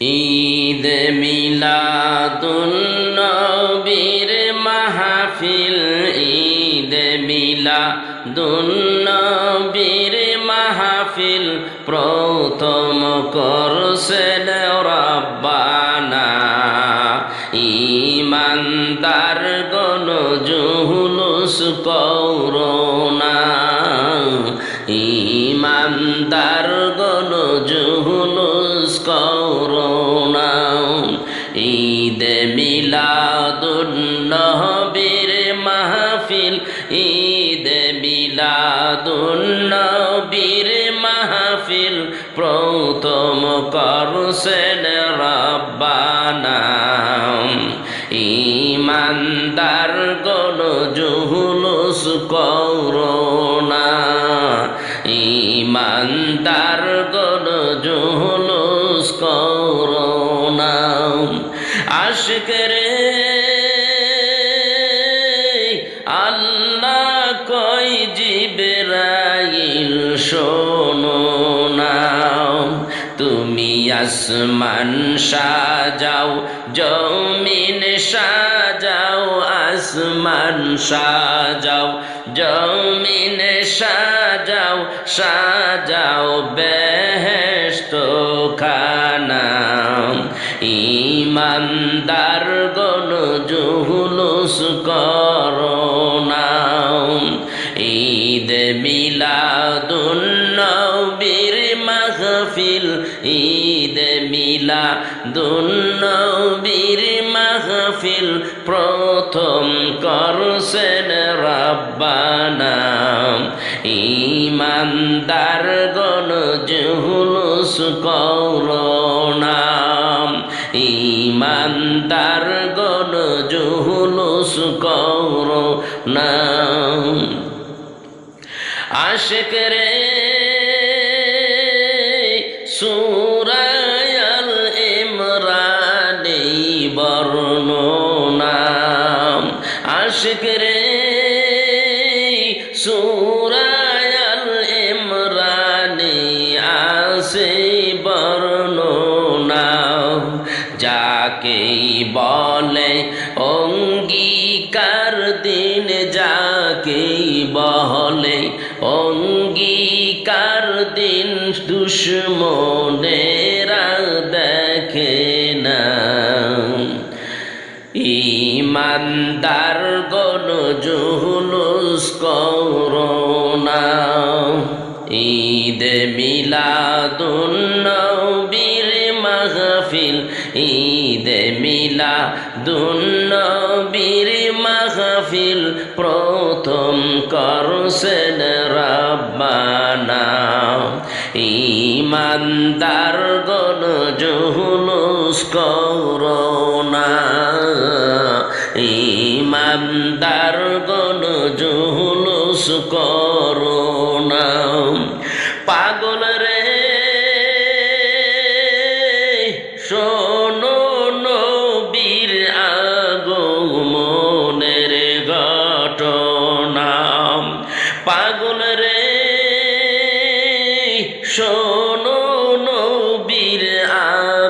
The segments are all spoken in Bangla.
ঈদ মিলাদুন নবীর মাহফিল, ঈদ মিলাদুন নবীর মাহফিল প্রথম করছেন রব্বানা। ঈমানদার গণ জুলুস করোনা, ঈমানদার গণ জুলুস করোনা। ঈদ মিলাদুন নবীর মাহফিল, ঈদ মিলাদুন নবীর মাহফিল প্রথম করছেন রব্বানা। ঈমানদার গণ জুলুস করোনা, ঈমানদার গণ জুলুস করোনা। আশিক রে আল্লাহ কই জিবরাইল শোনো না, তুমি আসমান সাজাও জমিন সাজাও, আসমান সাজাও জমিন সাজাও, সাজাও বেহেশত খানা। ঈমানদার গণ জুলুস করোনা। ঈদ মিলাদুন নবীর মাহফিল, ঈদ মিলাদুন নবীর মাহফিল প্রথম করছেন রব্বানা। ঈমানদার গণ জুলুস করোনা, ঈমানদার গণ জুলুস করোনা। আশিক রে সূরা আল ইমরানে বর্ণনা, আশিক রে সূরা আল ইমরানে আছে বর্ণনা। যাকেই বলে অঙ্গীকার দিন, যাকেই বলে অঙ্গীকার দিন, দুশ্মনেরা দেখে না। ঈমানদার গণ জুলুস করোনা। ঈদ মিলাদুন নবীর মাহফিল, ঈদ মিলাদুন নবীর মাহফিল প্রথম করছেন রব্বানা। ঈমানদার গণ জুলুস করোনা, ঈমানদার গণ জুলুস করোনা। পাগল রে শোনো নবীর আগমনের ঘটনা। পাগল রে শোনো নবীর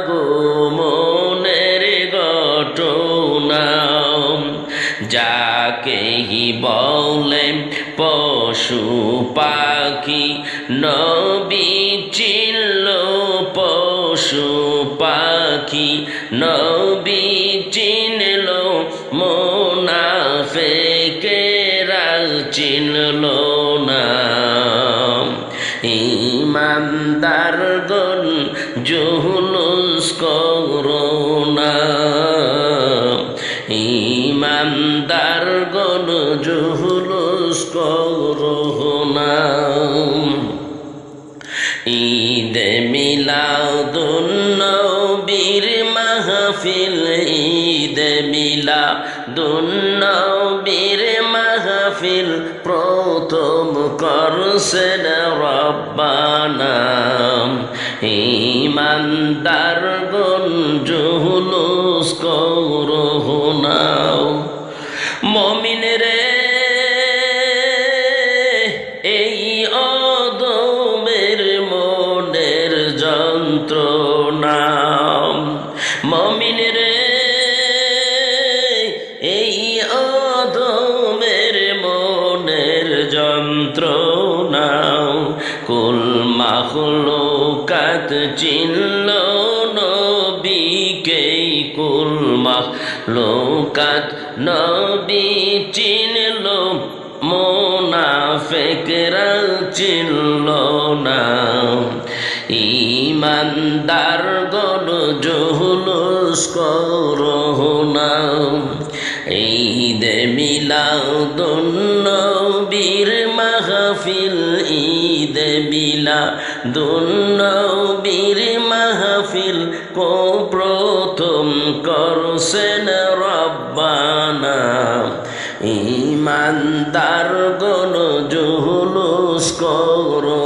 আগমনের ঘটনা। যাকেই বলে পশু পাখি নবী চিনল, পশু পাখি নবী চিনল, মুনাফিকেরা চিনল না। ঈমানদার গণ জুলুস করোনা, ঈমানদার গণ জুলুস করোনা। ঈদ মিলাদুন নবীর মাহফিল, ঈদ মিলাদুন নবীর মাহফিল প্রথম করছেন রব্বানা। ঈমানদার গণ জুলুস করোনা। মুমিন রে এই অদমের মনের যন্ত্রণা, মমিন রে এই অধমের মনের যন্ত্রণা কুল মাখলুকাত চিনল নবীকে, কুল মাখলুকাত নবী চিনল, মুনাফিকরা চিনল না। ঈমানদার গণ জুলুস করো না, ঈদে মিলাদুন নবীর মাহফিল, ঈদে মিলাদুন নবীর মাহফিল কো প্রথম করছেন রব্বানা। ঈমানদার গণ জুলুস করো